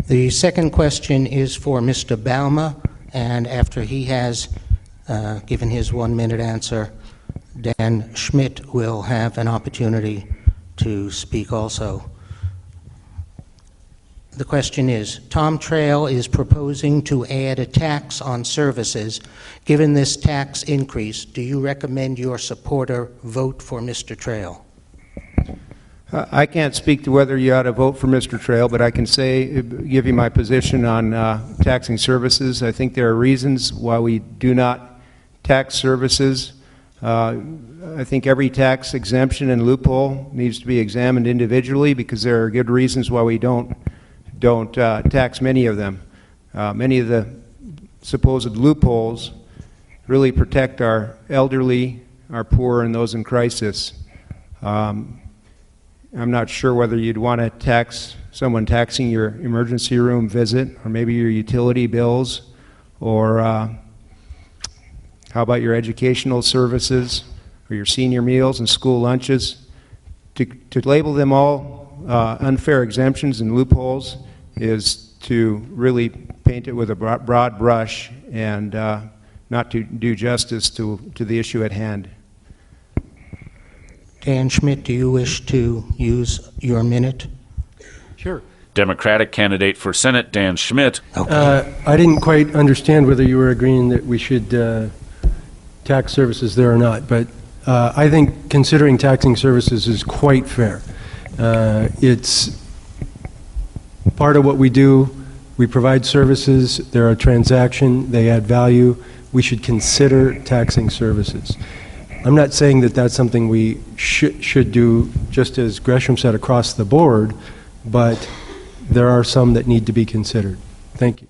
The second question is for Mr. Balmer, and after he has given his 1-minute answer, Dan Schmidt will have an opportunity to speak also. The question is, Tom Trail is proposing to add a tax on services. Given this tax increase, do you recommend your supporter vote for Mr. Trail? I can't speak to whether you ought to vote for Mr. Trail, but I can say, give you my position on taxing services. I think there are reasons why we do not tax services. I think every tax exemption and loophole needs to be examined individually because there are good reasons why we don't tax many of them. Many of the supposed loopholes really protect our elderly, our poor, and those in crisis. I'm not sure whether you'd want to tax someone taxing your emergency room visit, or maybe your utility bills, or how about your educational services, or your senior meals and school lunches. To label them all unfair exemptions and loopholes is to really paint it with a broad brush and not to do justice to the issue at hand. Dan Schmidt, do you wish to use your minute? Sure. Democratic candidate for Senate, Dan Schmidt. Okay. I didn't quite understand whether you were agreeing that we should tax services there or not, but I think considering taxing services is quite fair. It's part of what we do. We provide services. They're a transaction. They add value. We should consider taxing services. I'm not saying that that's something we should do, just as Gresham said, across the board, but there are some that need to be considered. Thank you.